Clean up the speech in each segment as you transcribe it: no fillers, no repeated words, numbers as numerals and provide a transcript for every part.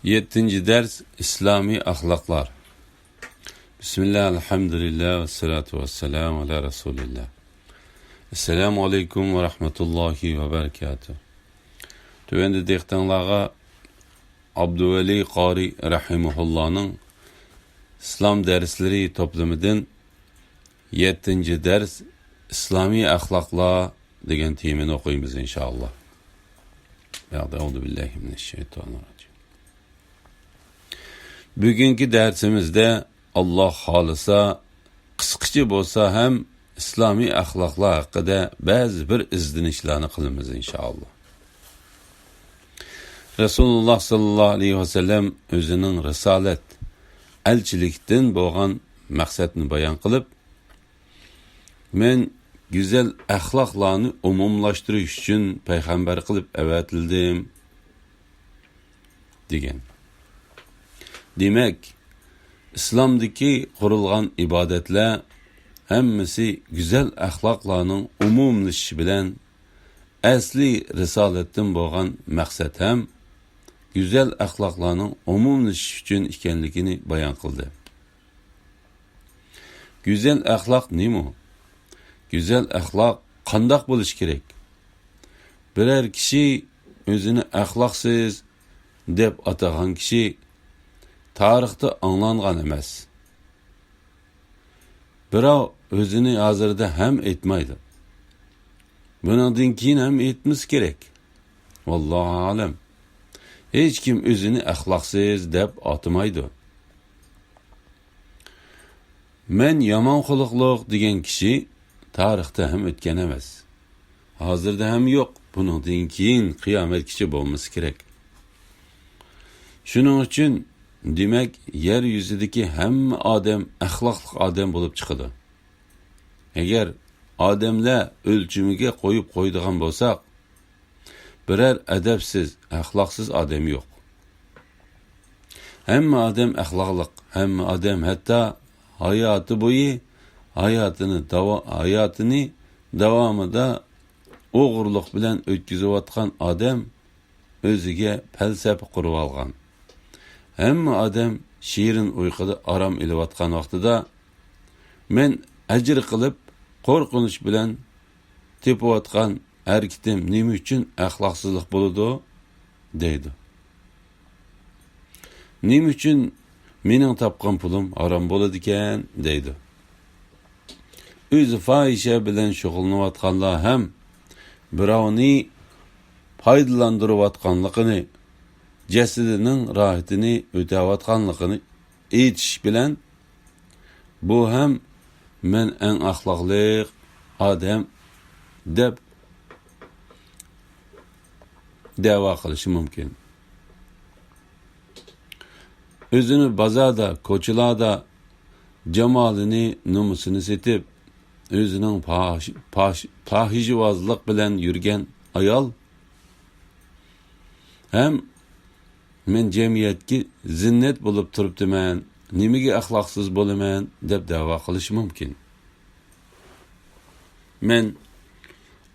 7. ders İslami ahlaklar. Bismillah, elhamdülillah ve salatu ve selamu ala Resulillah. Esselamu aleyküm ve rahmetullahi ve berekatuhu. Tüvendi dehtanlağa Abdüveli Qari Rahimullah'ın İslam dersleri toplamıdın 7. ders İslami ahlaklar degen temini okuyumuz inşallah. Euzubillahimineşşeytanirracim. Bugünkü dersimizde Allah halisa qısqıcı bolsa hem İslami ahlaklar hakkında bazı bir izlenişlerini kılımız inşallah. Resulullah sallallahu aleyhi ve sellem özünün risalet, elçilikten boğan maksatını bayan kılıp, men güzel ahlaklarını umumlaştırış için peygamber kılıp evetildim degen. Demek, İslam'daki kurulgan ibadetler hemmisi güzel ahlaklarının umumlaşışı bilen asli risaletten boğan maksat hem güzel ahlaklarının umumlaşışı için ikenligini bayan kıldı. Güzel ahlak neymi? Güzel ahlak kandak buluş gerek. Birer kişi özünü ahlaksız dep atagan kişi tarixte anlangan emas. Birov özünü hazırda hem etmaydı. Bundan keyin hem etmesi gerek. Vallahu alem. Hiç kim özünü ahlaksız dep atmaydı. Men yaman xuluqluq degen kişi tarixte hem ötken emas. Hazırda hem yok. Bundan keyin kıyamet kişi bolması gerek. Şunun için demek yeryüzüdeki hem adam ahlaklı adam bulup çıkıdı. Eğer adamla ölçümüge koyup koyduğun bolsak, birer edepsiz, ahlaksız adam yok. Hem adam ahlaklık, hem adam hatta hayatı boyu hayatını devamında oğurluk bilen ötküzüvatkan adam özüge felsefe kurup algan. Hem adam şiirin uykuda aram ilivatkan vaxtıda men acır kılıp korkunuş bilen tepivatkan erkitim nemi üçün ahlaksızlık buludu deydi. Nemi üçün menin tapkan pulum aram boludu iken deydi. Özü fahişe bilen şoğulnuvatkanlar hem biravni faydalandırıvatkanlıkını cesedinin rahatını ötevatkanlıkını etiş bilen bu hem men en ahlaklı adam dep deva kılışı mümkün. Özünü bazada, koçulada cemalini, numusunu setip özünün pahişivazlık bilen yürgen ayal hem men cemiyetki zinnet bulup turuptu men, nimigi ahlaksız bolumen dep dava kılış mümkün. Men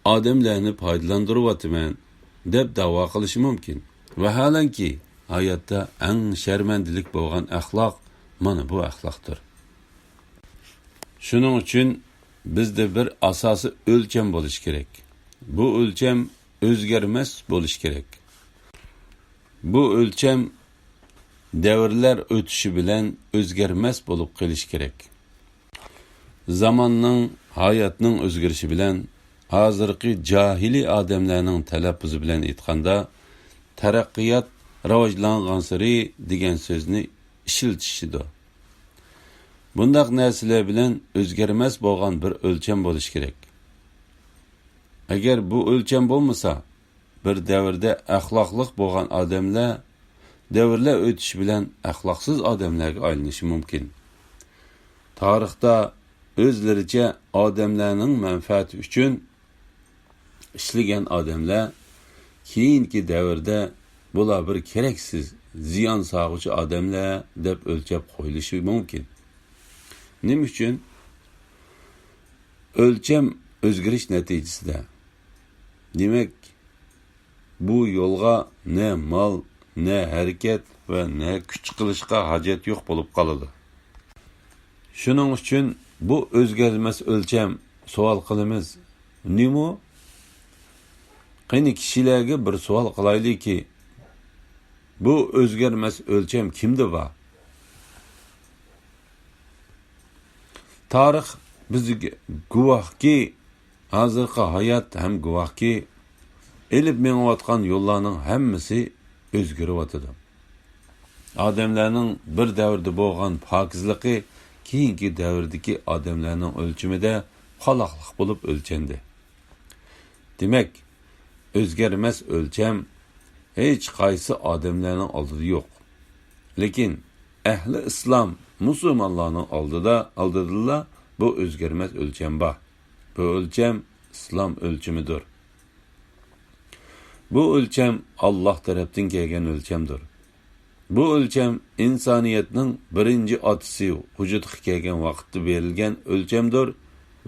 ademlerini paydalandırıvatı men dep dava kılış mümkün. Ve halen ki hayatta en şermendilik boğan ahlak mana bu ahlaktır. Şunun için bizde bir asası ölçem buluş gerek. Bu ölçem özgermez buluş gerek. Bu ölçem devirler ötüşü bilen özgermez bulup keliş gerek. Zamanның, hayatның özgürüşü bilen hazırki cahili ademlerinin telaffuzu bilen itkanda terakkiyat ravajlangansırı degen sözünü işiltişidir. Bundak nesile bilen özgermez boğan bir ölçem buluş gerek. Eğer bu ölçem bolmasa bir devirde ahlaklık boğan adamlar devirler ötüş bilen ahlaksız adamlarga aylanishi mümkün. Tarixda özlerice adamlarning menfaati üçün işligen adamlar keyinki devirde bular bir kereksiz ziyan sağıcı adamlar dep ölçep koyilishi mümkün. Nim üçün? Ölçem özgürüş neticesinde. Demek bu yolga ne mal ne harakat va ne kuch qilishga hojat yo'q bo'lib qoladi. Shuning uchun bu o'zgarmas o'lcham savol qilamiz. Nima? Qani kishilarga bir savol qilaylikki, bu o'zgarmas o'lcham kimda bor? Tarix bizga guvohki, hozirgi hayot ham guvohki, elib mengayotgan yo'llarning hammasi o'zgaryotdi. Odamlarning bir davrda bo'lgan pokizligi keyingi davrdagi odamlarning o'lchimida qoloqliq bo'lib o'lchandi. Demak, o'zgarmas o'lcham hech qaysi odamlarning oldida yo'q. Lekin ahli islom musulmonlarning oldida bu o'zgarmas o'lcham bor. Bu o'lcham islom o'lchamidir. Bu o'lcham Alloh tarafdan kelgan o'lchamdir. Bu o'lcham insoniyatning birinchi otisi vujudga kelgan vaqtda berilgan o'lchamdir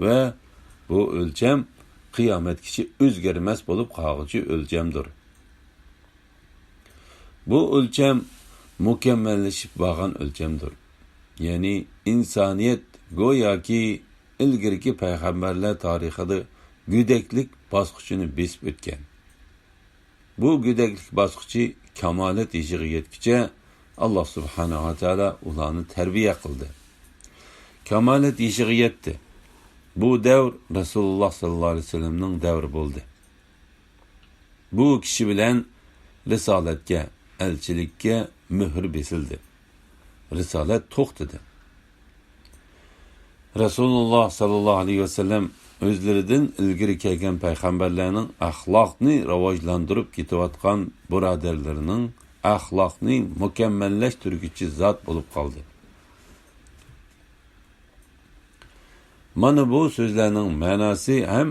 va bu o'lcham qiyomatgacha o'zgarmas bo'lib qoluvchi o'lchamdir. Bu o'lcham mukammallashib bo'lgan o'lchamdir. Ya'ni insoniyat go'yoki ilgirki payg'ambarlar tarixida go'daklik bosqichini besib o'tgan. Bu go'daklik bosqichi kamolat yeshiga yetguncha Alloh subhanahu va taolo ularni tarbiya qildi. Kamolat yeshiga yetdi. Bu davr Rasululloh sallallohu alayhi vasallamning davri bo'ldi. Bu kishi bilan risolatga, elchilikka muhr besildi. Risolat to'xtadi. Rasululloh sallallohu alayhi vasallam o'zlaridan ilgari kelgan payg'ambarlarning axloqni rivojlantirib ketayotgan birodarlarining axloqni mukammallashtiruvchi zot bo'lib qoldi. Mana bu so'zlarning ma'nosi ham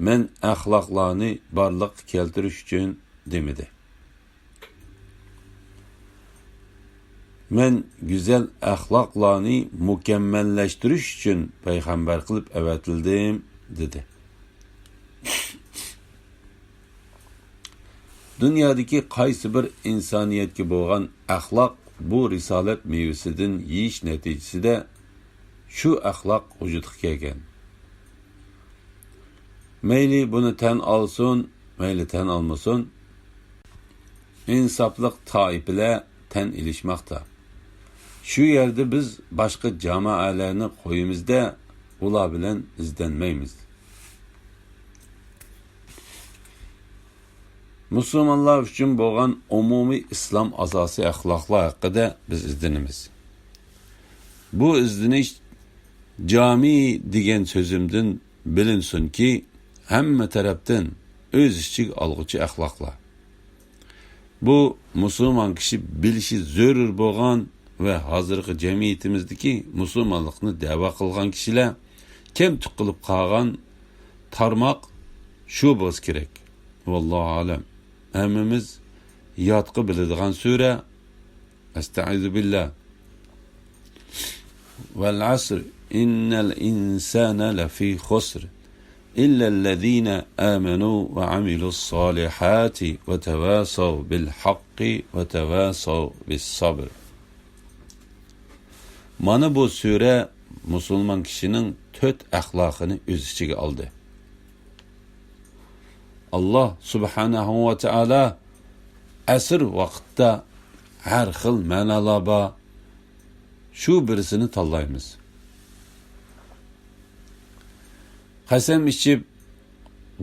men axloqlarni barliq keltirish uchun demidi. Men güzel axloqlarni mukammallashtirish uchun payg'ambar qilib avatildim, dedi. Dunyodagi qaysi bir insoniyatga bo'lgan axloq bu risolat mevasidan yeyish natijasida shu axloq vujudga kelgan. Mayli buni tan olsin, mayli tan olmasin, insofliq toifalar tan ilishmoqda. Shu yerda biz boshqa jamoalarni qo'yimizda ular bilan izlanmaymiz. Musulmonlar uchun bo'lgan umumiy islom asosi axloqlar haqida biz izlanamiz. Bu izlanish jami degan so'zimdan bilinsinki, hamma tarafdan o'z ichiga olg'uchi axloqlar. Bu musulmon kishi bilishi zarur bo'lgan ve hozirgi jamiyatimizdagi musulmonlikni da'vo qilgan kishilar kim tuqilib qolgan tarmoq shu bo'lsa kerak. Vallohu alam. Hammamiz yodqi biladigan sura Estaizu billah. Vel asr innal insana lafi khusr illa allazina amanu ve amilus salihati ve tevasav bil haqqi ve tevasav bis sabr. Mana bu sura musulmon kishining 4 axloqini o'z ichiga oldi. Alloh subhanahu va taolo asr vaqtda har xil ma'nolar bor. Shu birisini tanlaymiz. Qasam ichib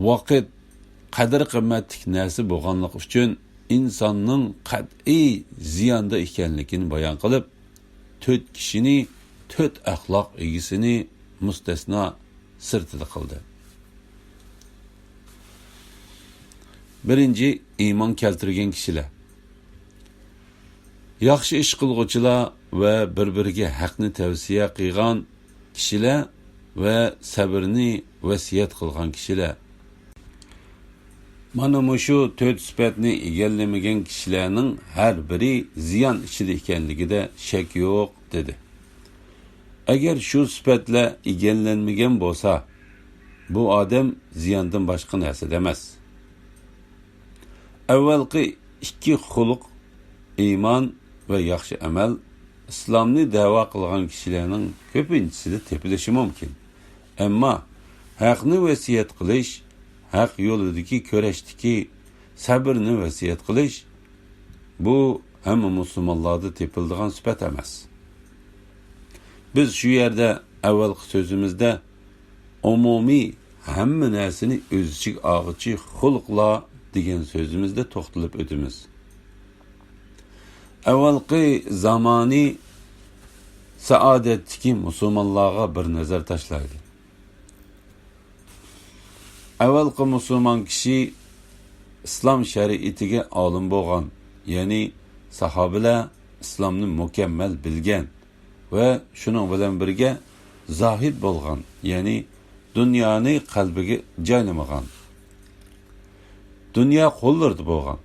vaqt qadr qimmatli narsa bo'lganligi uchun insonning qat'iy ziyonda ekanligini bayon qilib, 4 kishini 4 axloq egisini mustasno sirtida qildi. Birinchi, iymon keltirgan kishilar. Yaxshi ish qilguvchilar va bir-biriga haqni tavsiya qilgan kishilar va sabrni vasiyat qilgan kishilar. Mana shu 4 sifatni egallamagan kishilarning har biri ziyon ichida ekanligida shak yo'q, dedi. Agar shu sifatlar egallanmagan bo'lsa, bu odam ziyondan boshqa narsa emas. Avvalgi ikki xuluq, iymon va yaxshi amal islomni da'vo qilgan kishilarning ko'pinchisida tepilishi mumkin. Ammo haqni vasiyat qilish, haq yo'lidagi kurashdagi sabrni vasiyat qilish bu hamma musulmonlarda tepiladigan sifat emas. Biz shu yerda avvalgi so'zimizda umumiy hamma narsani o'z ichiga oluvchi xulqlar degan so'zimizda to'xtalib o'tamiz. Avvalgi zamoniy saodatdagi musulmonlarga bir nazar tashlaydi. Avvalgi musulmon kishi islom shariatiga olim bo'lgan, ya'ni sahobalar islomni mukammal bilgan va shuning bilan birga zohid bo'lgan, ya'ni dunyoni qalbiga joylamagan. Dunyo qo'llarida bo'lgan.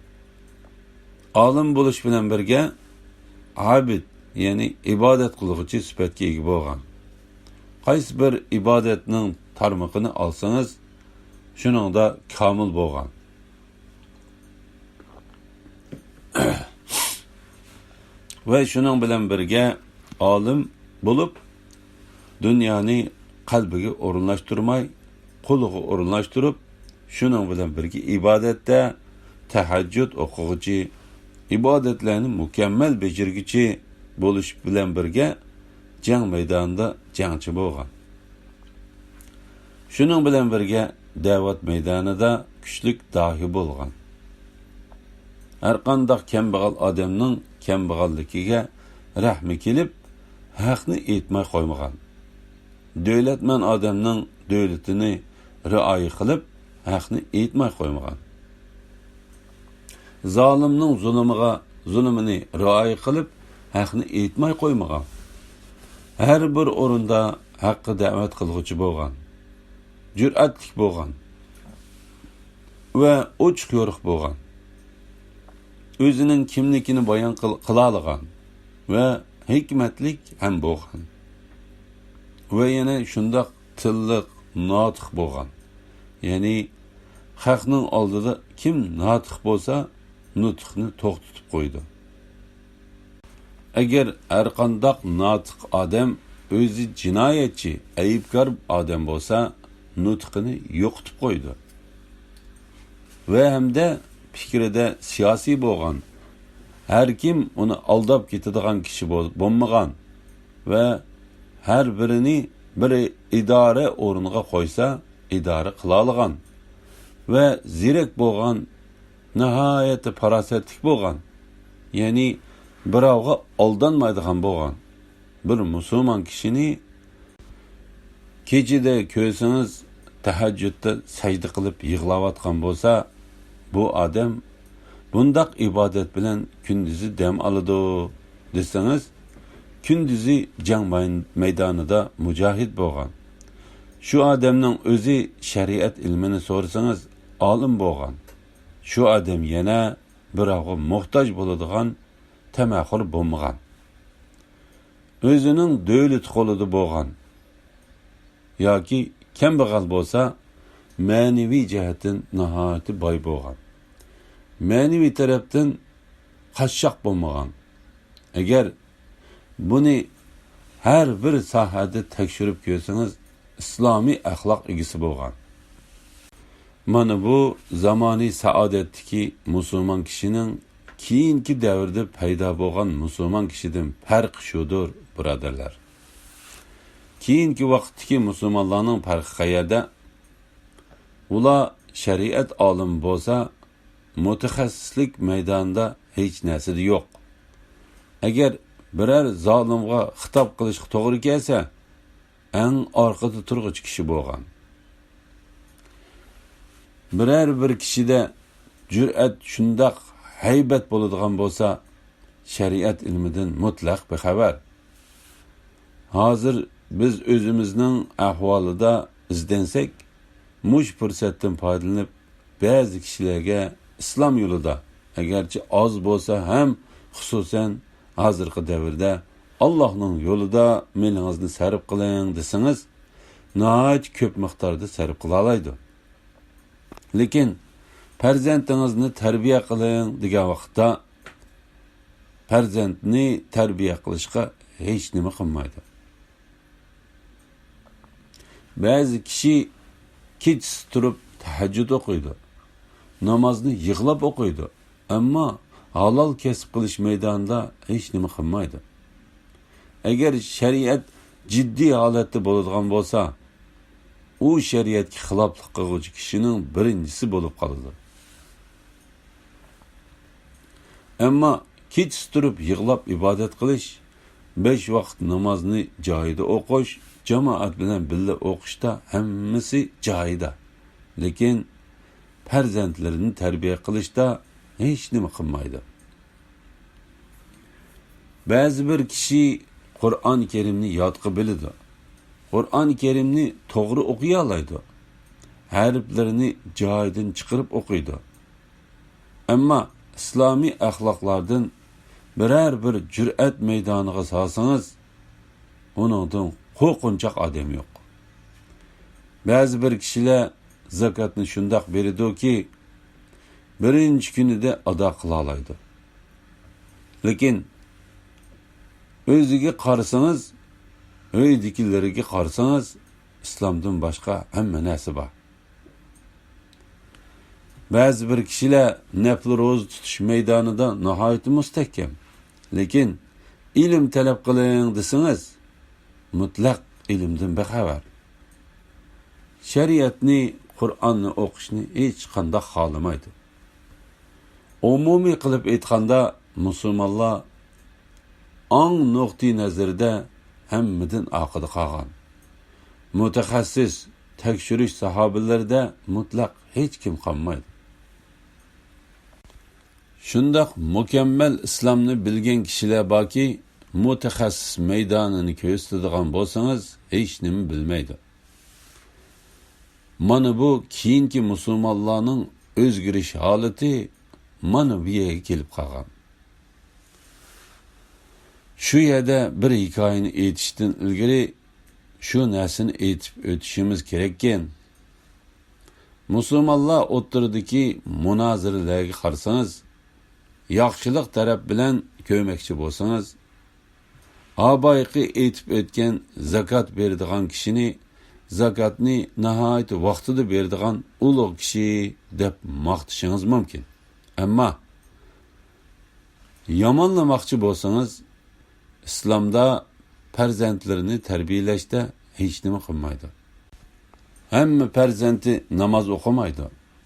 Olim bo'lish bilan birga abid, ya'ni ibodat qiluvchi sifatga ega bo'lgan. Qaysi bir ibodatning tarmoqini olsangiz, shuningda komil bo'lgan. Va shuning bilan birga olim bo'lib, dunyoni qalbiga o'rinlashtirmay, qo'liga o'rinlashtirib, shuning bilan birga ibodatda tahajjud o'quvchi, ibodatlarni mukammal bajarguchi bo'lish bilan birga jang maydonida jangchi bo'lgan. Shuning bilan birga da'vat maydonida kuchlik dahi bo'lgan. Har qanday kambag'al odamning kambag'alligiga rahmi kelib, haqni aytmay qo'ymagan. Davlatman odamning davlatini rioya qilib, haqni aytmay qo'ymagan. Zolimning zulmini rioya qilib, haqni aytmay qo'ymagan. Har bir o'rinda haqqa da'vat qiluvchi bo'lgan. Jur'atli bo'lgan va ochiq yo'riq bo'lgan. O'zining kimligini bayon qila olgan va hikmatlik ham bo'lgan. Va yana shundoq tilliq, notiq bo'lgan. Ya'ni haqning oldida kim notiq bo'lsa, nutqni to'xtatib qo'ydi. Agar har qanday notiq odam o'zi jinoyatchi, aybkor odam bo'lsa, nutqini yo'qotib qo'ydi. Va hamda fikrida siyosiy bo'lgan, har kim uni aldab ketadigan kishi bo'lmagan va har birini bir idora o'rniga qo'ysa, idora qila olgan va zirak bo'lgan, nihoyat farosatli bo'lgan, ya'ni birovga aldanmaydigan bo'lgan bir musulmon kishini kechida ko'rsangiz tahajjudda sajda qilib yig'layotgan bo'lsa, bu odam bundaq ibodat bilan kunduzi dam oladi desangiz, kunduzi jang maydonida mujohid bo'lgan. Shu odamning o'zi shariat ilmini so'rasangiz, olim bo'lgan. Shu odam yana birovga muhtoj bo'ladigan tamaxur bo'lmagan. O'zining davlat qo'lida bo'lgan yoki kambag'al bo'lsa, ma'naviy jihatdan nihoyat boy bo'lgan. Ma'naviy tarafdan qashshoq bo'lmagan. Agar buni har bir sohada tekshirib ko'rsangiz, islomiy axloq egasi bo'lgan. Mana bu zamoniy saodatdagi musulmon kishining keyingi davrda paydo bo'lgan musulmon kishidan farqi shudir, birodarlar. Keyingi vaqtdagi musulmonlarning farqi qayerda? Ular shariat olim bo'lsa, mutaxassislik maydonida hech narsa yo'q. Agar biror zolimga xitob qilishga to'g'ri kelsa, eng orqada turg'ich kishi bo'lgan. Biror bir kishida jur'at shundoq haybat bo'ladigan bo'lsa, shariat ilmidan mutlaq bexabar. Hozir biz o'zimizning ahvolida izlansak, mush fursatdan foydalanib ba'zi kishilarga islom yo'lida, agarchi oz bo'lsa ham, xususan hozirgi davrda Allohning yo'lida meningizni sarf qiling desangiz, nihoyat ko'p miqdorda sarf qila oladi. Lekin farzandingizni tarbiya qiling degan vaqtda farzandni tarbiya qilishga hech nima qilmaydi. Ba'zi kishi kechasi turib tahajjud o'qiydi, namozni yig'lab o'qiydi, ammo halol kasb qilish maydonida hech nima qilmaydi. Agar shariat jiddiy holatda bo'ladigan bo'lsa, u shariatga xiloflik qiluvchi kishining birinchisi bo'lib qoladi. Ammo kechasi turib yig'lab ibodat qilish, 5 vaqt namozni joyida o'qish, jamoat bilan birga o'qishda hammasi joyida. Lekin farzandlarini tarbiya qilishda hech nima qilmaydi. Ba'zi bir kishi Qur'oni Karimni yodqa biladi. Qur'oni Karimni to'g'ri o'qiy oladi. Harflarini joyidan chiqarib o'qiydi. Ammo islomiy axloqlardan biror bir jur'at maydoniga solsangiz, uningdan qo'rqinchoq odam yo'q. Ba'zi bir kishilar zakotni shundoq beradiki, birinchi kunida ado qila oladi. Lekin o'ziga qarasangiz, uydikilariga qarasangiz, islomdan boshqa hamma narsa bor. Ba'zi bir kishilar nafl ro'za tutish maydonida nihoyat mustahkam. Lekin ilm talab qiling desangiz, mutlaq ilmdan bexabar. Shariatni, Qur'onni o'qishni hech qanday xohlamaydi. Umumiy qilib aytganda, musulmonlar ong nuqtai nazarda hammadan oqida qolgan. Mutaxassis tekshirish sahobalarida mutlaq hech kim qolmaydi. Shundoq mukammal islomni bilgan kishilar borki, mutaxassis maydonini ko'rsatadigan bo'lsangiz, hech nima bilmaydi. Mana bu keyingi musulmonlarning o'zgarish holati mana bu yerga kelib qolgan. Shu yerda bir hikoyani aytishdan ilgari shu narsani aytib o'tishimiz kerakkan. Musulmonlar o'rtasidagi munozaralarga qarasangiz, yaxshilik taraf bilan ko'makchi bo'lsangiz, abayqi aytib o'tgan zakot beradigan kishini zakotni nihoyat vaqtida beradigan ulug' kishi deb maqtashingiz mumkin. Ammo yomonlamoqchi bo'lsangiz, islomda farzandlarini tarbiyalashda hech nima qilmaydi. Hamma farzandi namoz o'qimaydi,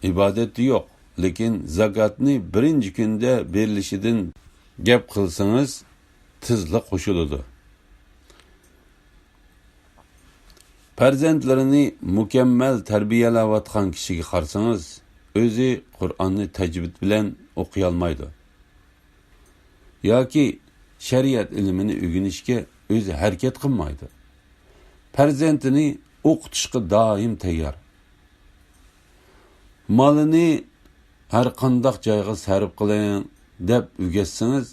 ibodati yo'q. Lekin zakotni birinchi kunda berilishidan gap qilsangiz, tezlik qo'shiladi. Farzandlarini mukammal tarbiyalayotgan kishiga qarasangiz, o'zi Qur'onni tajvid bilan o'qiy olmaydi. yoki shariat ilmini o'rganishga o'zi harakat qilmaydi. Farzandini o'qitishga doim tayyor. Malini har qanday joyga sarf qiling deb o'rgatsangiz,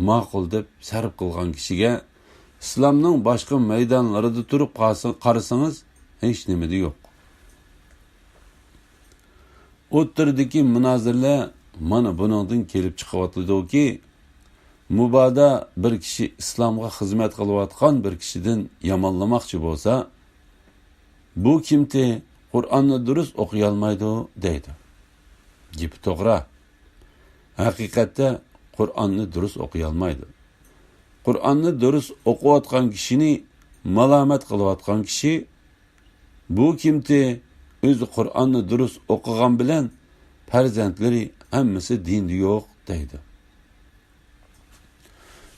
ma'qul deb sarf qilgan kishiga islomning boshqa maydonlarida turib qarasangiz, hech nima yo'q. O'tirdagi munozirlar mana buningdan kelib chiqyaptiki, mubodo bir kishi islomga xizmat qilayotgan bir kishidan yomonlamoqchi bo'lsa, bu kimti Qur'onni durust o'qiy olmaydi deydi. Gap to'g'ri. Haqiqatda Qur'onni durust o'qiy olmaydi. Qur'onni durust o'qiyotgan kishini malomat qilayotgan kishi, bu kimti o'zi Qur'onni durust o'qigan bilan farzandlari hammasi dinda yo'q deydi.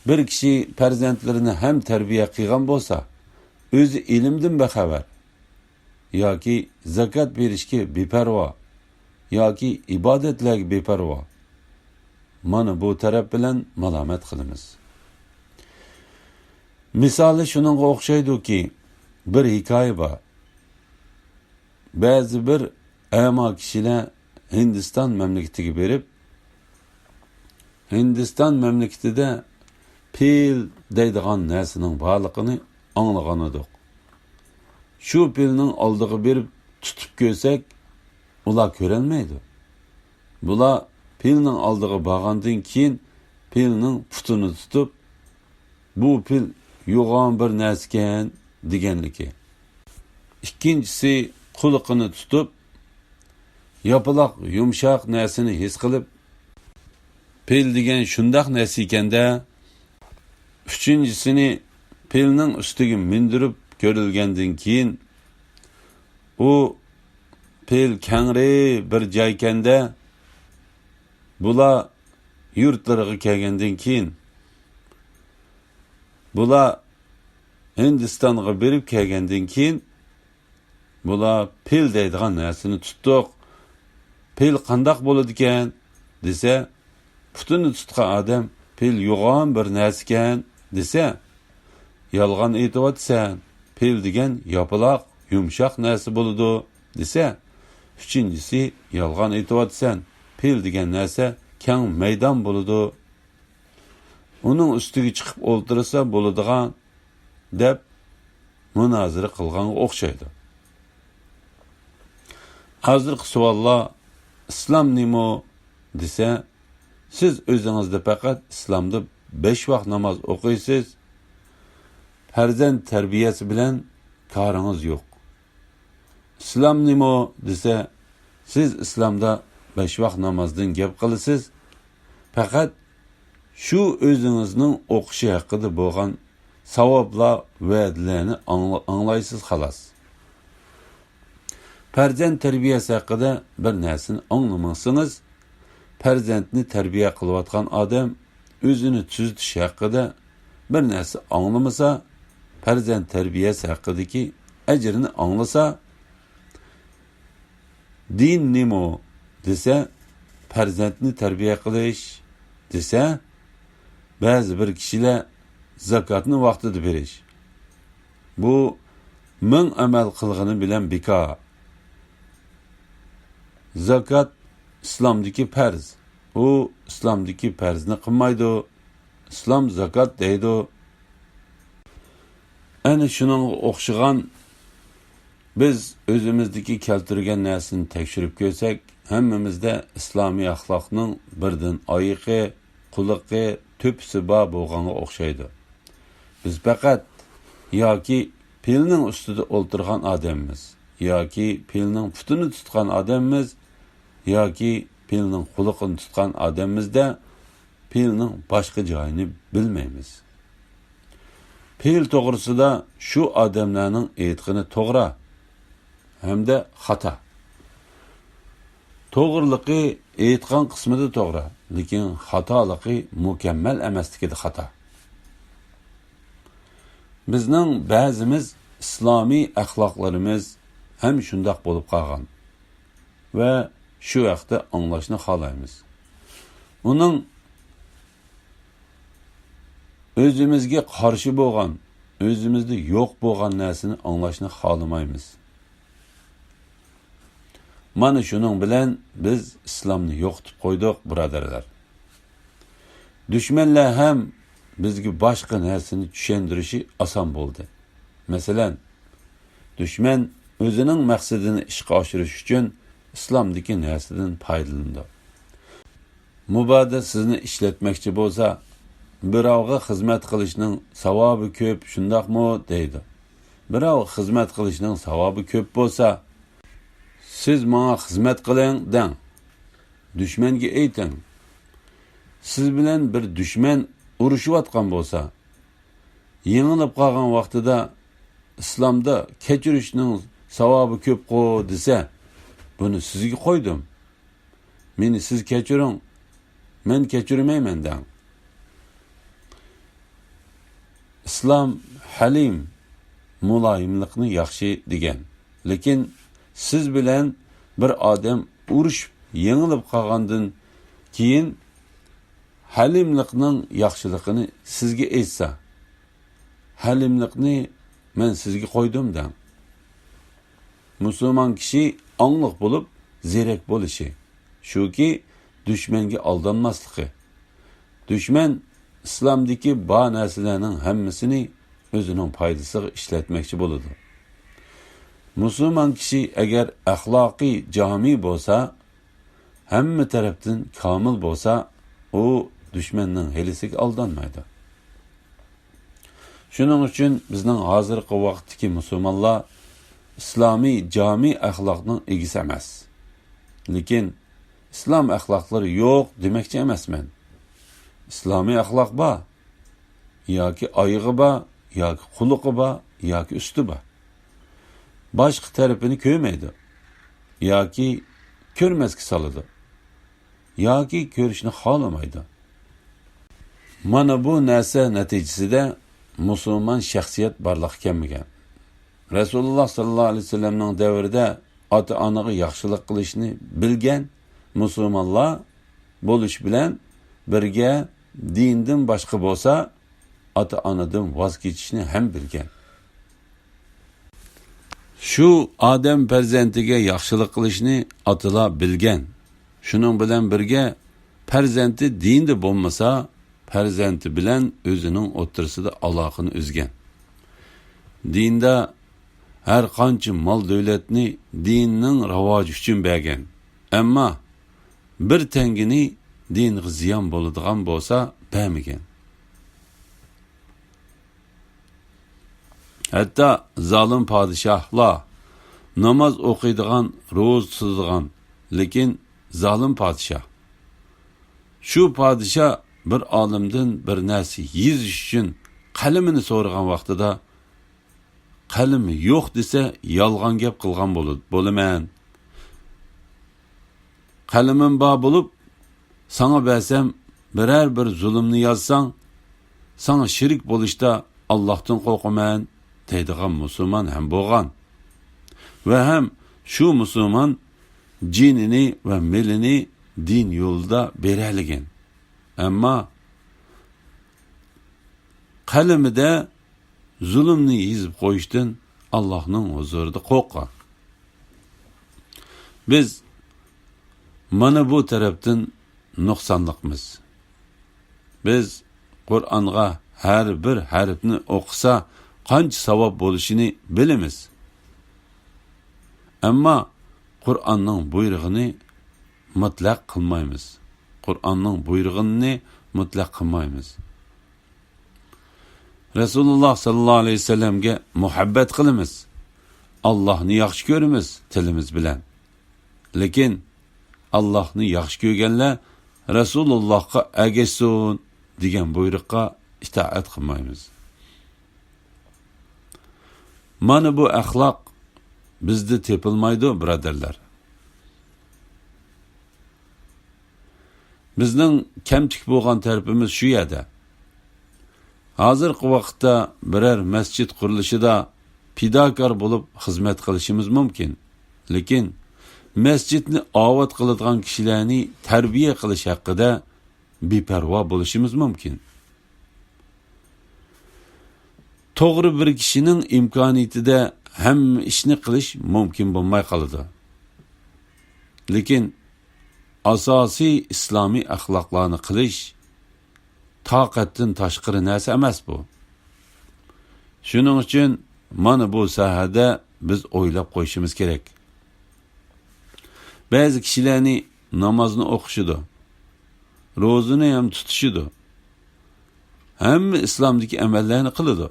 Bir kishi farzandlarini ham tarbiya qilgan bo'lsa, o'zi ilmdan bexabar yoki zakot berishga beparvo yoki ibodatlarga beparvo, mana bu taraf bilan malomat qilamiz. Misoli shuningga o'xshaydiki, bir hikoya bor. Ba'zi bir amo kishilar Hindiston mamlakatiga berib, Hindiston mamlakatida pil deydigan narsaning borligini anglagan edik. Shu pilning oldiga berib tutib ko'rsak, ular ko'rolmaydi. bular pilning oldiga borgandan keyin pilning putini tutib, bu pil yo'g'on bir narsakan deganligi. Ikkinchisi quliqini tutib, yopiloq yumshoq narsani his qilib, pil degan shundoq narsa ekanda. Uchinchisini pilning ustiga mindirib ko'rilgandan keyin u pil kangri bir joy ekanda, bular yurtlariga kelgandan keyin bular Hindistonga berib kelgandan keyin bular pil deydigan narsani tutdiq. Pil qandoq bo'ladi ekan desa, putini tutgan odam pil yo'g'on bir narsa ekan desa, yolg'on aytyapsan. Pil degan yopiloq, yumshoq narsa bo'ladi desa, uchinchisi yolg'on aytyapsan. Pil degan narsa keng maydon bo'ladi. Uning ustiga chiqib o'ltirsa bo'ladigan deb munozara qilganga o'xshaydi. Hozirgi savollar islom nima desa, siz o'zingizda faqat islomda 5 vaqt namoz o'qiysiz. Farzand tarbiyasi bilan koringiz yo'q. Islom nima desa, siz islomda 5 vaqt namozdan gap qilasiz. Faqat shu o'zingizning o'qishi haqida bo'lgan savoblar va'dalarni anglaysiz xolos. Farzand tarbiyasi haqida bir narsani anglamasangiz, farzandni tarbiya qilayotgan odam o'zini tuzitish haqida bir narsa anglamasa, farzand tarbiyasi haqidagi ajrini anglasa, din nima desa, farzandni tarbiya qilish desa, ba'zi bir kishilar zakotni vaqtida berish. Bu ming amal qilgani bilan bekor. Zakot islomdagi farz. U islomdagi farzni qilmaydi. Islom zakot deydi. Ana shuning o'xshagan biz o'zimizdagi keltirgan narsani tekshirib ko'rsak, hammamizda islomiy axloqning birdan oyiqi, quliqi, to'pisi bor bo'lganga o'xshaydi. Biz faqat yoki pilning ustida o'ltirgan odammiz, yoki pilning putini tutgan odammiz, yoki pilning quliqini tutgan odamimizda pilning boshqa joyini bilmaymiz. Pil to'g'risida shu odamlarning aytgani to'g'ri hamda xato. To'g'riligi aytgan qismida to'g'ri, lekin xatoligi mukammal emasligida xato. Bizning ba'zimiz islomiy axloqlarimiz ham shundoq bo'lib qolgan va shu vaqtda anglashni xohlaymiz. Uning o'zimizga qarshi bo'lgan, o'zimizda yo'q bo'lgan narsani anglashni xohlamaymiz. Mana shuning bilan biz islomni yo'qotib qo'ydik, birodarlar. Dushmanlar ham bizga boshqa narsani tushundirishi oson bo'ldi. Masalan, dushman o'zining maqsadini ishga oshirish uchun islomdagi narsadan foydalandi. Mubodo sizni ishlatmoqchi bo'lsa, birovga xizmat qilishning savobi ko'p, shundoqmi deydi. Birov xizmat qilishning savobi ko'p bo'lsa, siz menga xizmat qiling deng. Dushmanga ayting. Siz bilan bir dushman urushayotgan bo'lsa, yengilib qolgan vaqtida islomda kechirishning savobi ko'p-ku desa, buni sizga qo'ydim. Meni siz kechiring, men kechirmayman deng. Islom halim, muloyimlikni yaxshi degan. Lekin siz bilan bir odam urushib yengilib qolgandan keyin halimlikning yaxshiligini sizga aytsa, halimlikni men sizga qo'ydim deng. Musulmon kishi angliq bo'lib, zerek bo'lishi. Shuki dushmanga aldanmasligi. Dushman islomdagi bor narsalarning hammasini o'zining foydasiga ishlatmoqchi bo'ladi. Musulmon kishi agar axloqiy jami bo'lsa, hamma tarafdan komil bo'lsa, u dushmanning hilisiga aldanmaydi. Shuning uchun bizning hozirgi vaqtdagi musulmonlar islomiy jami axloqning egisi emas. Lekin islom axloqlari yo'q demoqchi emasman. İslomiy axloq bor, yoki oyig'i bor, yoki xuluqi bor, yoki usti bor. Boshqa tarafini ko'rmaydi, yoki ko'rmasga soladi, yoki ko'rishni xohlamaydi. Mana bu narsa natijasida musulmon shaxsiyat borliqqa kelmagan. Rasululloh sallallohu alayhi vasallamning davrida ota-onaga yaxshilik qilishni bilgan musulmonlar bo'lish bilan birga dindan boshqa bo'lsa, ota-onadan voz kechishni ham bilgan. Shu odam farzandiga yaxshilik qilishni otalar bilgan. Shuning bilan birga farzandi dinda bo'lmasa, farzandi bilan o'zining o'rtasida aloqani uzgan. Dinda har qancha mol davlatni dinning ravoji uchun bergan. Ammo bir tangini dinga ziyon bo'ladigan bo'lsa, bermagan. Hatta zalim padişahlar namaz o'qiydigan, ro'za tutadigan, lekin zalim padişah. Shu padişah bir olimdan bir narsa yezish uchun qalamini so'ragan vaqtida qalami yo'q desa, yolg'on gap qilgan bo'laman. Qalamim bor bo'lib, sana bersem birer bir zulümni yazsan, sana şirik bo'lishda Allah'tan qo'rqaman deydigan musulmon ham bo'lgan. Va ham shu musulmon jinini va milini din yo'lida beraligan. Ammo qalamida zulümni yezib qo'yishdan Allohning huzurida qo'rqqan. Biz mana bu tarafdan nuqsonliqmiz. Biz Qur'onga har bir harfni o'qisa qancha savob bo'lishini bilamiz. Ammo Qur'onning buyrug'ini mutlaq qilmaymiz. Qur'onning buyrug'ini mutlaq qilmaymiz. Rasululloh sallallohu alayhi vasallamga muhabbat qilamiz. Allohni yaxshi ko'ramiz tilimiz bilan. Lekin Allohni yaxshi ko'rganlar Rasulullohga agashsin degan buyruqqa itoat qilmaymiz. Mana bu axloq bizda tepilmaydi, birodarlar. Bizning kamtik bo'lgan tarafimiz shu yerda. Hozirgi vaqtda biror masjid qurilishida fidokor bo'lib xizmat qilishimiz mumkin. Lekin masjidni obod qiladigan kishilarni tarbiya qilish haqida beparvo bo'lishimiz mumkin. To'g'ri bir kishining imkoniyatida hamma ishni qilish mumkin bo'lmay qoladi. Lekin asosiy islomiy axloqlarni qilish toqatdan tashqari narsa emas bu. Shuning uchun mana bu sohada biz o'ylab qo'yishimiz kerak. Ba'zi kishilarni namozni o'qishidi, ro'zani ham tutishidi. Hamma islomdagi amallarni qiladi.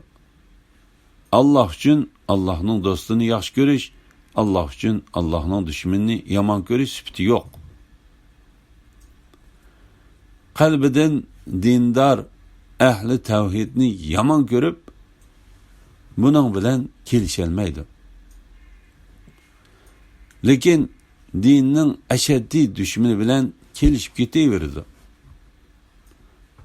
Allah uchun Allohning do'stini yaxshi ko'rish, Allah uchun Allohning dushmanini yomon ko'rish sifati yo'q. Qalbidan dindor ahli tavhidni yomon ko'rib, buning bilan kelisholmaydi. Lekin dinning ashaddiy dushmani bilan kelishib ketaveradi.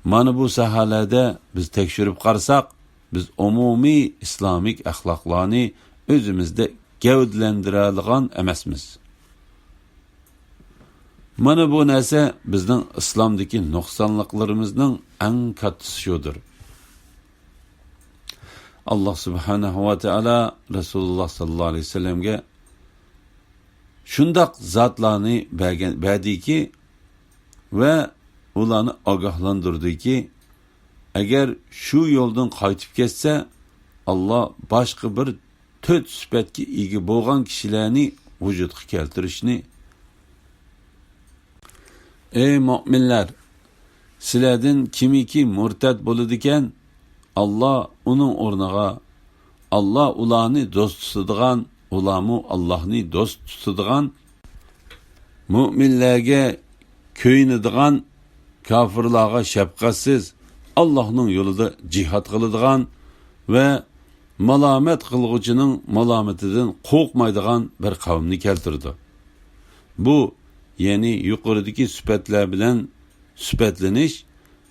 Mana bu sohalarda biz tekshirib qarasak, biz umumiy islomik axloqlarni o'zimizda gavdlantiradigan emasmiz. Mana bu narsa bizning islomdagi nuqsonliklarimizning eng kattasi shudir. Allah subhanahu va taala Rasululloh sallallohu alayhi vasallamga shundaq zotlarni berdiki va ularni ogohlantirdiki, agar shu yo'ldan qaytib ketsa, Allah boshqa bir 4 sifatga ega bo'lgan kishilarni vujudga keltirishni Ey mu'minlar, sizlardan kimiki murtad bo'ladigan, Allah uning o'rniga Allah ularni do'st tutadigan, ularmu Allohni do'st tutadigan, mu'minlarga ko'yinadigan, kofirlarga shafqatsiz, Allohning yo'lida jihad qiladigan va malomat qilg'uchining malomatidan qo'rqmaydigan bir qavmni keltirdi. Bu, ya'ni yuqoridagi sifatlar bilan sifatlanish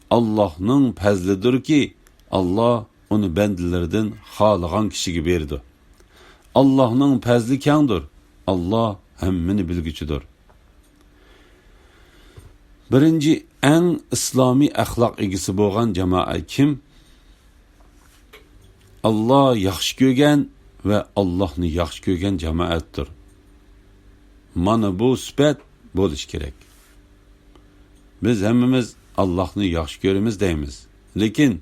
Allohning fazlidirki, Allah onu bendilerden xalagan kişiga berdi. Allohning fazli kengdir. Allah hammani bilguchidir. Birinci eng islomiy axloq egisi bo'lgan jamoat kim? Allah yaxshi ko'rgan va Allohni yaxshi ko'rgan jamoatdir. Mana bu sifat bo'lish kerak. Biz hammamiz Allohni yaxshi ko'ramiz deymiz. Lekin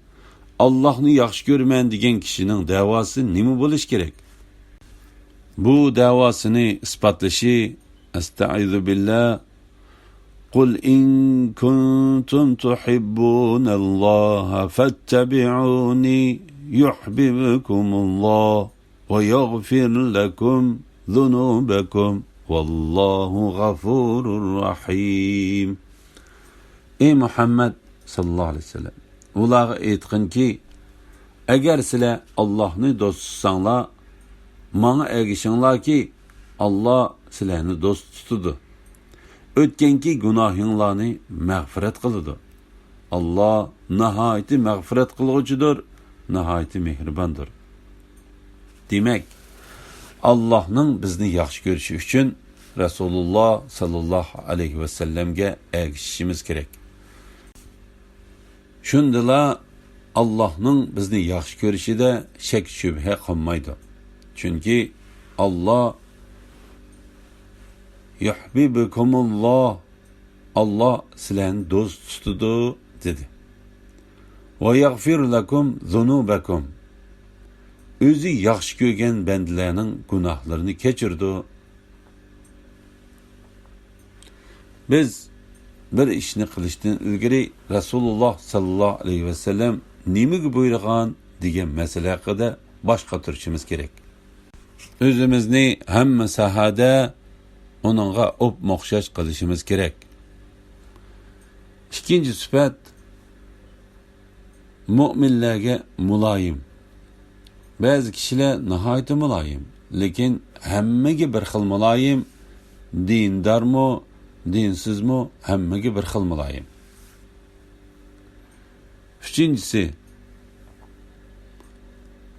Allohni yaxshi ko'rman degan kishining da'vosi nima bo'lish kerak? Bu da'vosini isbotlashi Estaizu billah Qul in kuntum tuhibbunalloha fattabi'uni yuhibbukumulloh va yaghfir lakum zunubakum vallohu g'afurur rahim. Ey Muhammad sallallohu alayhi vasallam, ularga aytqinki, agar sizlar Allohni do'st tutsanglar, menga ergishinglarki, Allah sizlarni do'st tutadi. O'tganki gunohinglarni mag'firat qiladi. Allah nihoyatda mag'firat qiluvchidir, nihoyatda mehribondir. Demak, Allohning bizni yaxshi ko'rishi uchun Rasululloh sallallohu alayhi vasallamga ergishishimiz kerak. Shundala Allohning bizni yaxshi ko'rishida shak shubha qolmaydi. Chunki Allah yuhibbukumulloh, Allah sizlarni do'st tutadi dedi. Va yaghfir lakum zunubakum, o'zi yaxshi ko'rgan bandalarning gunohlarini kechirdi. Biz bir ishni qilishdan ilgari Rasululloh sallallohu alayhi vasallam nimaga buyurgan degan masala haqida boshqa turishimiz kerak. O'zimizni hamma sahada onunğa o'xshash qilishimiz kerak. İkinci sifat mu'minlarga muloyim. Ba'zi kishilar nihoyat muloyim, lekin hammaga bir xil muloyim, dindarmi, dinsizmi, hammaga bir xil muloyim. Üçüncüsü,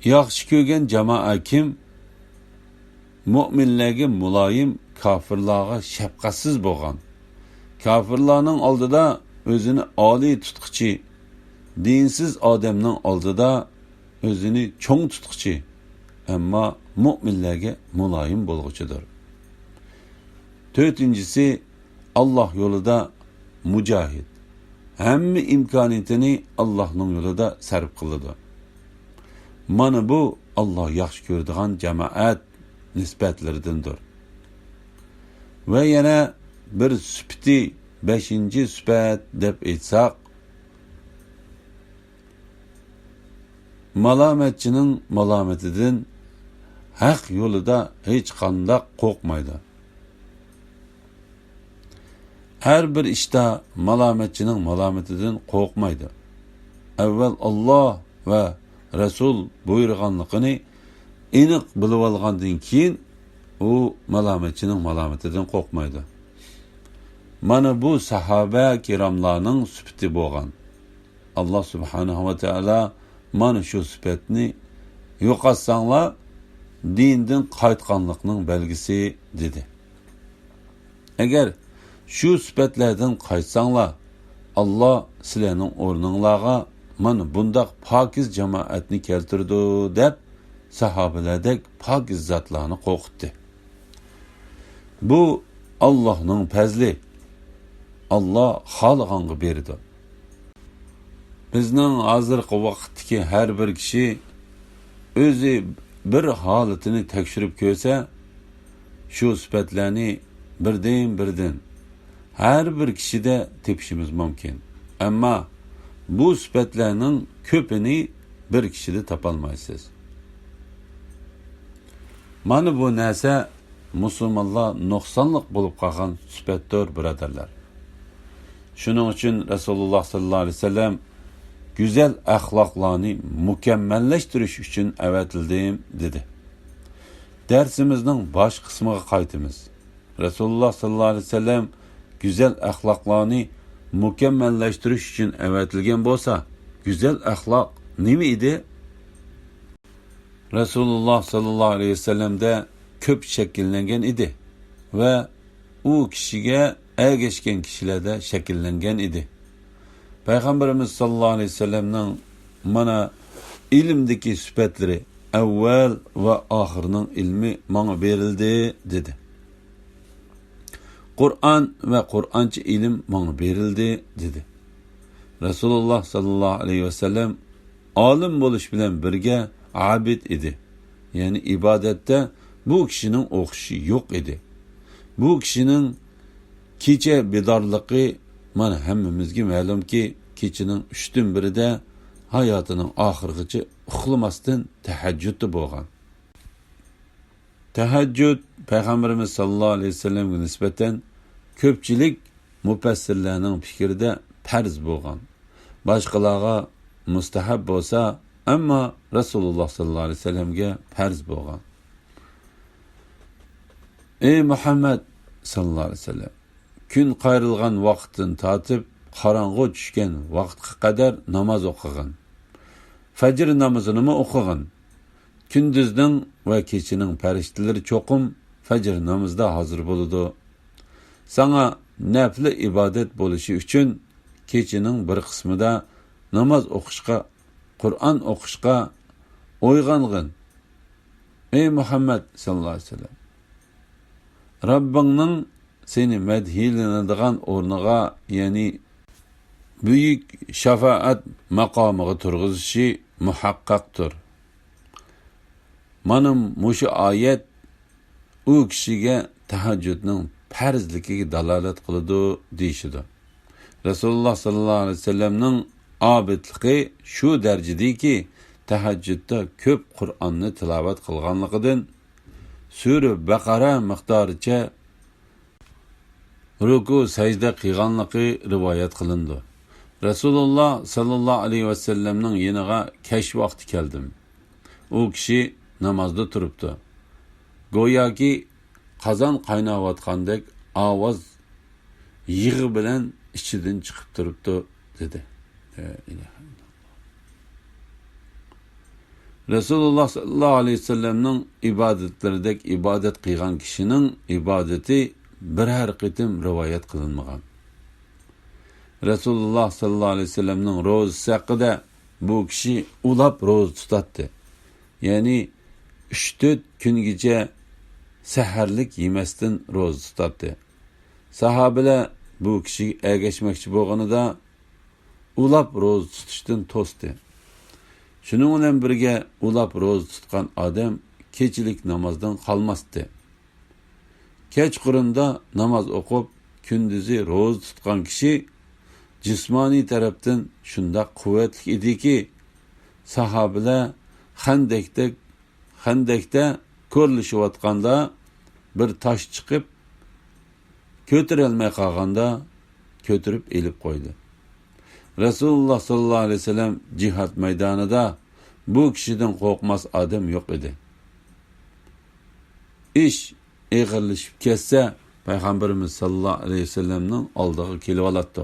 yaxshi ko'rgan jamoat kim? Mu'minlarga muloyim, kafirlarga shafqatsiz bo'lgan. Kafirlarning oldida o'zini oliy tutquchi, dinsiz odamning oldida o'zini cho'ng tutquchi, ammo mu'minlarga muloyim bo'lguchidir. To'rtinchisi, Allah yo'lida mujohid. Hamma imkoniyatini Allohning yo'lida sarf qiladi. Mana bu Allah yaxshi ko'radigan jamoat nisbatlaridandir. Ve yana bir sifati, 5-ci sifat deb aytsak, malomatchining malomatidan haq yo'lida hech qanday qo'rqmaydi. Her bir ishda malomatchining malomatidan qo'rqmaydi. Avval Allah va Rasul buyurganligini aniq bilib olgandan keyin u malomatchining malomatidan qo'rqmaydi. Mana bu sahoba kiromlarning sifati bo'lgan. Allah subhanahu va taala mana shu sifatni yo'qotsanglar dindan qaytganlikning belgisi dedi. Agar shu sifatlardan qaytsanglar, Allah sizlarning o'rninglarga mana bundaq pokiz jamoatni keltirdi deb sahobalardek pokiz zotlarni qo'rqitdi. Bu Allohning fazli. Allah xalqanga berdi. Bizning hozirgi vaqtdagi har bir kishi o'zi bir holatini tekshirib ko'rsa, shu sifatlarni birdan her bir kişide tepişimiz mümkün. Ama bu sifatlarning ko'pini bir kishida topolmaysiz. Mana bu narsa musulmonlar nuqsonliq bo'lib qolgan sifatdir, birodarlar. Shuning uchun Rasululloh sallallohu alayhi vasallam güzel ahlaklarni mukammallashtirish uchun avatildim dedi. Dersimizning bosh qismiga qaytamiz. Rasululloh sallallohu alayhi vasallam güzel ahlaklarni mukammallashtirish uchun avatilgan bo'lsa, güzel ahlak nima edi? Rasululloh sallallohu alayhi vasallamda ko'p shakllangan edi va u kishiga ergashgan kishilarda shakllangan edi. Peygamberimiz sallallohu alayhi vasallamning mana ilmdagi sifatlari avval va oxirning ilmi menga berildi dedi. Qur'on va Qur'oncha ilm menga berildi dedi. Rasululloh sallallohu alayhi vasallam olim bo'lish bilan birga abid edi. Ya'ni ibodatda bu kishining o'qishi yo'q edi. Bu kishining kecha bedorligi mana hammamizga ma'lumki, kechining 1/3 hayotining oxirigacha uxlamasdan tahajjudda bo'lgan. Tahajjud Peygamberimiz sallallohu alayhi vasallamga nisbatan ko'pchilik mufassirlarning fikrida farz bo'lgan. Boshqalarga mustahab bo'lsa, ammo Rasululloh sallallohu alayhi vasallamga farz bo'lgan. Ey Muhammad sallallohu alayhi vasallam, kun qayrilgan vaqtdan tortib qorong'u tushgan vaqtga qadar namoz o'qigan. Fajr namozini o'qigan. Kunduzning va kechining farishtalari cho'qim fajr namozida hozir bo'ladi. Sana nafli ibodat bo'lishi uchun kechining bir qismida namoz o'qishga, Qur'on o'qishga o'yg'ong'in. Ey Muhammad sallallohu alayhi vasallam, Rabbingning seni madhiylanadigan o'rniga, ya'ni buyuk shafaat maqomiga turg'izishi muhaqqaqdir. Mana mushu oyat u kishiga tahajjudning farzligiga dalolat qiladi deyishdi. Rasululloh sallallohu alayhi vasallamning obidligi shu darajadaki, tahajjudda ko'p Qur'onni tilovat qilganligidan Sura Baqara miqdoricha ruku sajda qilganligi rivoyat qilindi. Rasululloh sallallohu alayhi vasallamning yeniga kashf vaqti keldim. U kishi namozda turibdi. Go'yoki qozon qaynayotgandek ovoz yig'i bilan ichidan chiqib turibdi dedi. Rasululloh sallallohu alayhi vasallamning ibodatlaridek ibodat qilgan kishining ibodati biror qitim rivoyat qilinmagan. Rasululloh sallallohu alayhi vasallamning ro'zasi haqida bu kishi ulab ro'za tutatdi. Ya'ni 3-4 kungacha saharlik yemasdan ro'za tutatdi. Sahobalar bu kishiga ergashmoqchi bo'lganida ulab ro'za tutishdan to'sdi. Shuning bilan birga ulab ro'za tutgan odam kechilik namozdan qolmasdi. Kechqurunda namoz o'qib, kunduzi ro'za tutgan kishi jismoniy tarafdan shunda quvvatli ediki, sahobalar Xandakda ko'rilishayotganda bir tosh chiqib ko'tarolmay qolganda ko'tarib elib qo'ydi. Rasululloh sallallohu alayhi vasallam jihad maydonida bu kishidan qo'rqmas odam yo'q edi. Ish eg'irlashib ketsa, Payg'ambarimiz sallallohu alayhi vasallamning oldiga kelib oladi.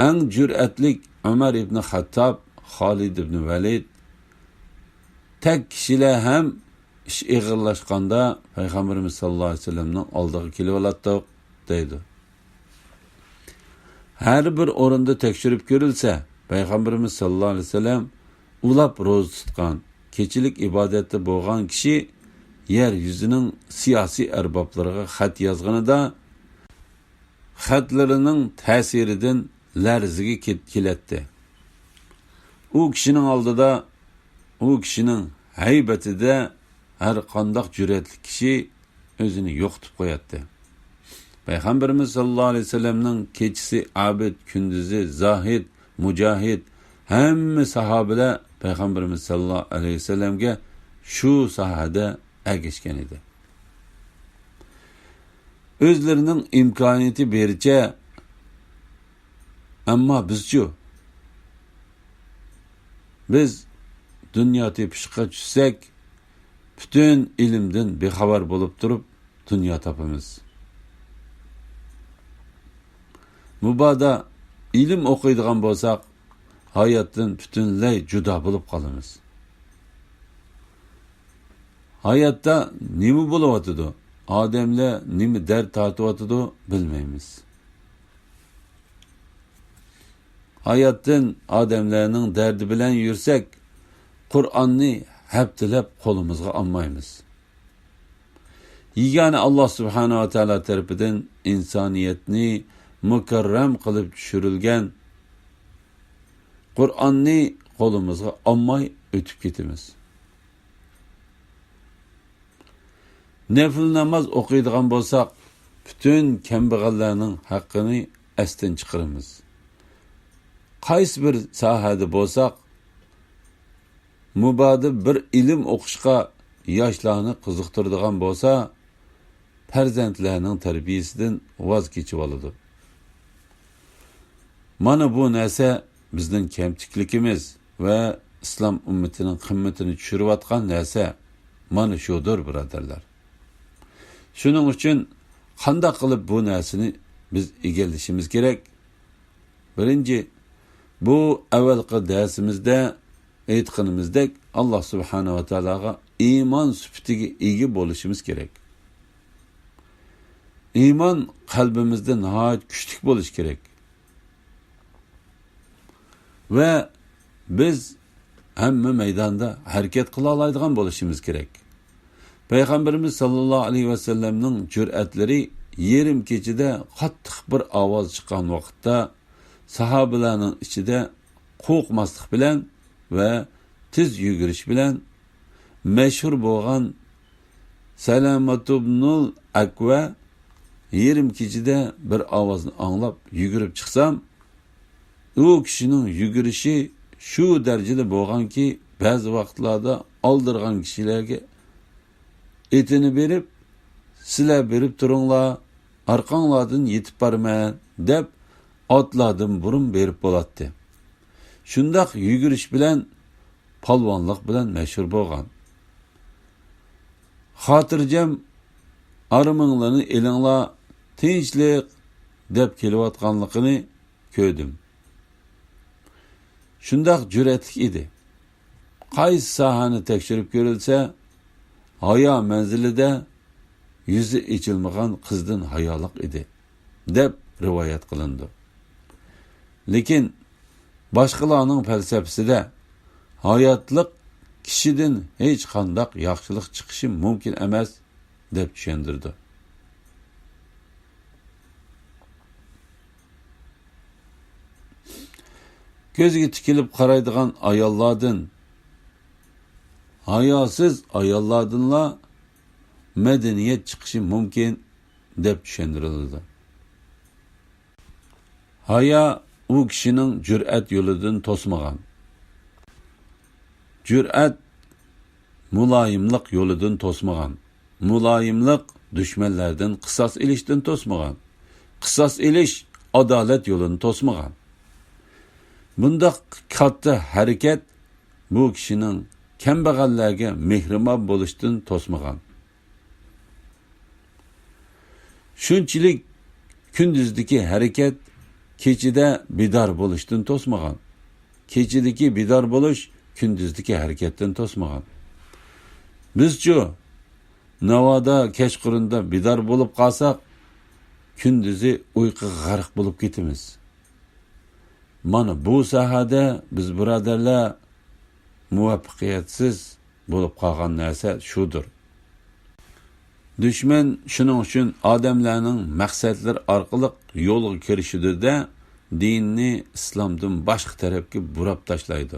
Eng jur'atlik Umar ibn Xattob, Xolid ibn Valid tek kishilar ham ish eg'irlashganda Payg'ambarimiz sallallohu alayhi vasallamning oldiga kelib oladi deydi. Her bir o'rinda tekshirib ko'rilsa, Payg'ambarimiz sallallohu alayhi vasallam ulab ro'za tutgan, kechilik ibodatda bo'lgan kishi yer yuzining siyosiy arboblariga xat yozganida xatlarining ta'siridan larziga keladi. U kishining oldida, u kishining haybatida har qanday jur'atli kishi o'zini yo'qotib qo'yadi. Peygamberimiz sallallahu aleyhi ve sellem'nin keçisi abid, kündüzü zahid, mücahid, hem sahabeler Peygamberimiz sallallahu aleyhi ve sellem'ge şu sahada ergeçken idi. Özlerinin imkaniyeti berice, ama biz dünya tepişike düşsek, bütün ilimden bexabar bolup durup dünya tapımız. Mubada ilim okuyduğun bolsak, hayatın bütünley juda bulup kalımız. Hayatta nimi buluvatıdı, Ademle nimi dert tartıvatıdı bilmeyimiz. Hayatın Ademlerinin derdi bilen yürsek, Kur'an'ı hep dilep kolumuzga almayımız. Yani Allah Subhanahu wa Ta'ala tarafından insaniyetini mükerrem kılıp düşürülgen Kur'an'ı kolumuzga almay ötüp gitimiz. Nefil namaz okuyduğun bolsak, bütün kembeğallerinin hakkını esten çıkarımız. Qaysi bir sahada bolsak, mübadi bir ilim okuşqa yaşlarını kızıktırdıgan bolsa, perzentlerinin terbiyesinden vaz keçip alıdı. Mana bu narsa bizning kemtiklikimiz ve İslam ümmetinin kıymetini düşürüp atkan narsa mana şudur birodarlar. Şunun için qanday qilib bu narsani biz egallashimiz kerak? Birinci, bu avvalgi dersimizde aytganimizdek Allah Subhanahu wa Ta'alaga iman sübtiga ega bo'lishimiz kerak. İman qalbimizda nihoyat kuchli bo'lishi kerak. Ve biz hamma maydonda harakat qila oladigan bo'lishimiz kerak. Peygamberimiz sallallahu aleyhi ve sellem'nin cüretleri yerim keçide qattiq bir ovoz chiqqan vaqtda sahabelerinin içinde qo'rqmaslik bilan ve tiz yugurish bilan meşhur bo'lgan Salamat ibnul Akva yerim keçide bir ovozni anglab yugurib chiqsam, u kishining yugurishi shu darajada bo'lganki, ba'zi vaqtlarda oldirgan kishilarga etini berip, sizler berip turunglar, arqanglardan yetip barman deb otlardan burun berip bo'latdi. Shundaq yugurish bilan palvonlik bilan mashhur bo'lgan. Xotirjam arminglarni elinglar tinchlik deb kelayotganligini ko'rdim. Shundaq jur'atli edi. Qaysi sahani tekshirib ko'rilsa, haya menzilide yüzü içilmeyen kızdan hayalık idi, deb rivayet kılındı. Lekin başkalarının felsefesinde hayatlık kişiden hiç kandak yaxşılık çıkışı mümkün emas, deb düşündürdü. Gözge tikilip qaraydigan ayollardan, hayasız ayollardanla medeniyet çıkışı mümkün deb düşündürüldü. Haya u kişinin cüret yoludan tosmagan. Cüret mulayimlik yoludan tosmagan. Mulayimlik düşmanlardan qisas ilishdan tosmagan. Qisas ilish adalet yolunu tosmagan. Bundaq katta hareket bu kişinin kambag'allarga mehribon bo'lishdan tosmagan. Shunchalik kunduzdagi harakat kechida bidor bo'lishdan tosmagan. Kechidagi bidor bo'lish kunduzdagi harakatdan tosmagan. Bizchu navoda kechqurunda bidor bo'lib qolsak, kunduzi uyquga g'arq bo'lib ketamiz. Mana bu sahada biz birodarlar muvaffaqiyatsiz bo'lib qolgan narsa shudur. Düşman shuning uchun odamlarning maqsadlari orqali yo'lga kirishida dinni islomdan boshqa tarafga burab tashlaydi.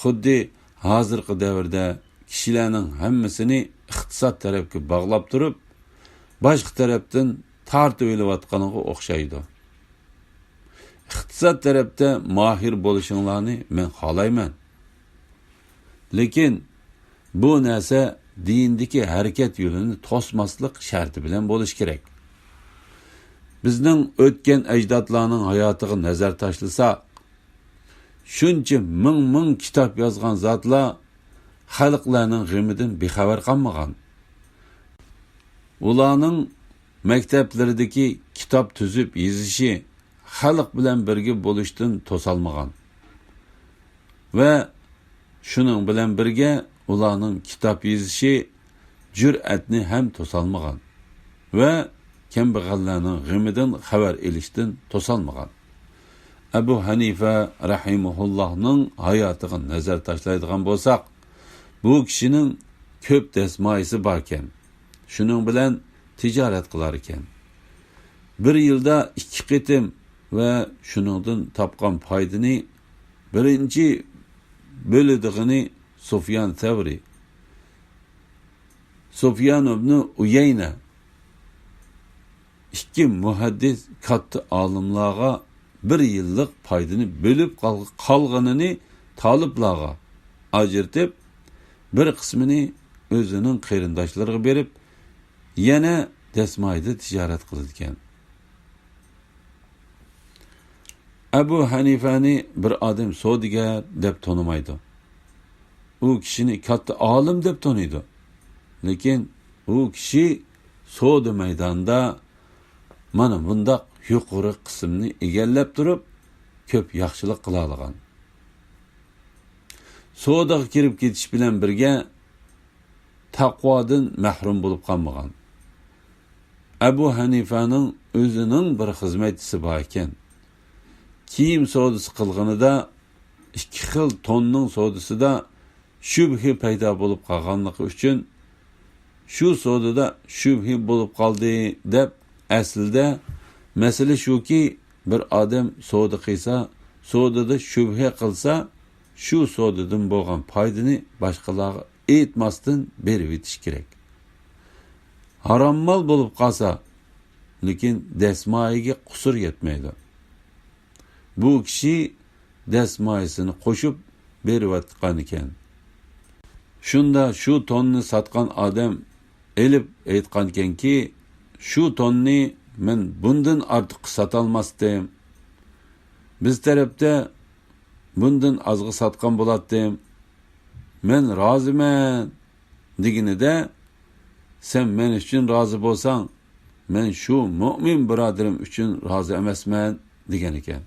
Xuddi hozirgi davrda kishilarning hammasini iqtisod tarafga bog'lab turib, boshqa tarafdan tortib olayotganiga o'xshaydi. İqtisod tarafda mahir bo'lishinglarni men xohlayman. Lekin bu narsa dindagi harakat yo'lini to'smaslik sharti bilan bo'lish kerak. Bizning o'tgan ajdodlarning hayotiga nazar tashlasak, shuncha ming kitob yozgan zotlar xalqlarning g'imidan bexabar qolmagan. Ularning maktablaridagi kitob tuzib yozishi xalq bilan birga bo'lishdan to'salmagan. Va shuning bilan birga ularning kitob yozishi jur'atni ham to'salmagan va kambag'allarning g'imidan xabar olishdan to'salmagan. Abu Hanifa rahimahullohning hayotiga nazar tashlaydigan bo'lsak, bu kishining ko'p dasmoyisi bor ekan. Shuning bilan tijorat qilar ekan. Bir yilda 2 qitim va shuningdan topgan foydani birinchi bo'lidigini Sufyan Tavri, Sufyan ibn Uyayna, 2 muhaddis katta olimlarga bir yillik foydani bo'lib qolganini taliblarga ajirtib, bir qismini o'zining qarindoshlariga berib, yana dasmoyda tijorat qilgan. Abu Hanifani bir odam savdogar deb tonimaydi. U kishini katta olim deb taniydi. Lekin u kishi savdo maydonida mana bundaq yuqori qismni egallab turib, ko'p yaxshilik qila olgan. Savdoga kirib ketish bilan birga taqvodan mahrum bo'lib qolmagan. Abu Hanifaning o'zining bir xizmatchisi bor ekan. Kiyim savdosi qilganida 2 xil tonning savdosida shubhi paydo bo'lib qolganligi uchun shu savdoda shubhi bo'lib qoldi deb aslida masala shuki, bir odam savdo qilsa, savdoda shubha qilsa, shu savdodan bo'lgan foydani boshqalarga aytmasdan berib o'tish kerak. Harom mol bo'lib qolsa, lekin dasmoyiga qusur yetmaydi. Bu kishi dasmoyisini qo'shib berayotgan ekan. Shunda shu tonni sotgan odam elib aytgan ekanki, shu tonni men bundan ortiq sotolmasdim. Biz tarafda bundan ozg'i sotgan bo'lardim. Men roziman deganida, sen men uchun rozi bo'lsang, men shu mu'min birodarim uchun rozi emasman degan ekan.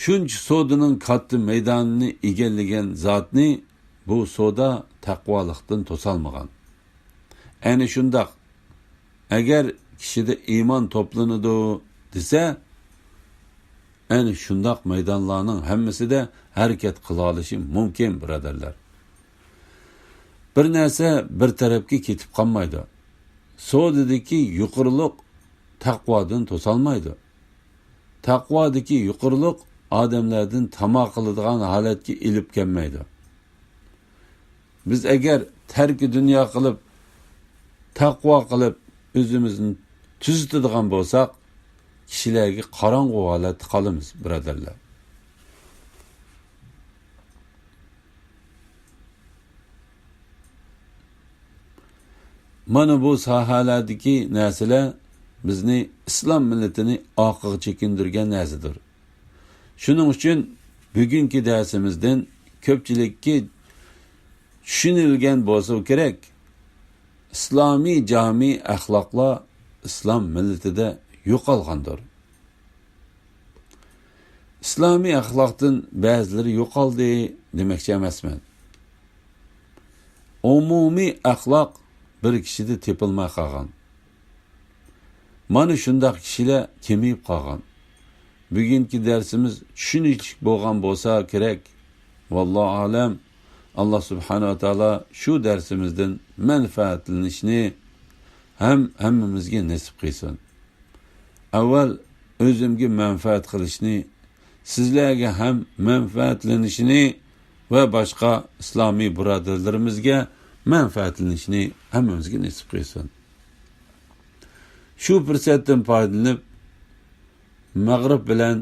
Shuncha savdoning katta maydonini egallagan zotni bu savdo taqvolikdan to'salmagan. Ayni shundoq, agar kishida iymon to'planadi desa, ayni shundoq maydonlarning hammasida harakat qila olishi mumkin, birodarlar. Bir narsa bir tarafga ketib qolmaydi. Savdodagi yuqorilik taqvodan to'salmaydi. Taqvodagi yuqorilik odamlardan tamoq qiladigan holatga ilib kelmaydi. Biz agar tarki dunyo qilib, taqvo qilib o'zimizni tuzitadigan bo'lsak, kishilarga qorong'u holatda qolamiz, birodarlar. Mana bu sohalardagi narsalar bizni islom millatini oqiga chekindirgan narsadir. Shuning uchun bugungi darsimizdan ko'pchilikka tushunilgan bo'lsa kerak, islomiy jami axloqlar islom millatida yo'qolgandir. Islomiy axloqdan ba'zilari yo'qoldi demoqchi emasman. Umumiy axloq bir kishida tepilmay qolgan. Mana shunday kishilar kemiyib qolgan. Bugungi darsimiz tushunich bo'lgan bo'lsa kerak. Vallohu alam. Allah subhanahu wa taala shu darsimizdan manfaatlanishni hammamizga nasib qilsin. Avval o'zimga manfaat qilishni, sizlarga ham manfaatlanishni va boshqa islomiy birodarlarimizga manfaatlanishni hammamizga nasib qilsin. Shu fursatdan foydalanib mag'rib bilan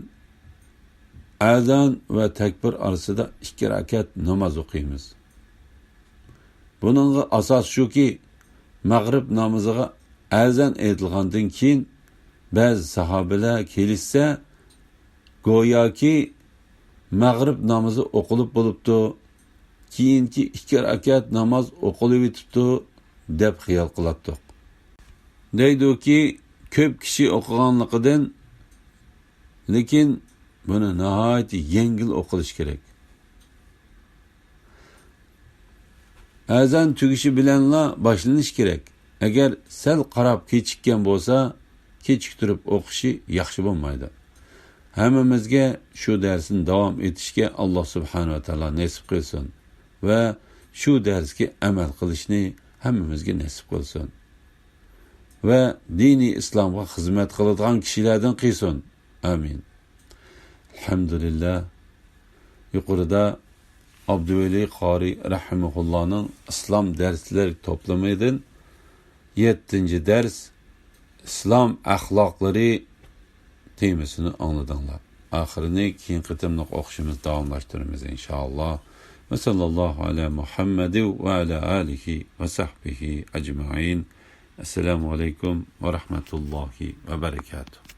azon va takbir orasida 2 rakat namoz o'qiymiz. Buningga asos shuki, mag'rib namoziga azon aytilgandan keyin ba'zi sahobalar kelishsa, go'yoki mag'rib namozi o'qilib bo'libdi, keyingi 2 rakat namoz o'qilib o'tibdi deb xiyol qiladiq. Deydi-ki, ko'p kishi o'qiganligidan, lekin buni nihoyat yengil o'qilish kerak. Azan tugishi bilanla boshlanish kerak. Agar sal qarab kechikkan bo'lsa, kechiktirib o'qishi yaxshi bo'lmaydi. Hammamizga shu darsni davom etishga Alloh subhanahu va taolo nasib qilsin va shu darsga amal qilishni hammamizga nasib qilsin. Va diniy islomga xizmat qiladigan kishilardan qilsin. Amin. Alhamdulillah. Yuqorida Abduveli Qori rahimahullohning islom darslari to'plamidan 7-dars islom axloqlari temasini angladinglar. Oxirini keyingi qitimliq o'qishimiz davomlashtiramiz inshaalloh. Va sallallohu ala Muhammad va ala alihi va sahbihi ajma'in. Assalomu alaykum va rahmatullohi va barakatuh.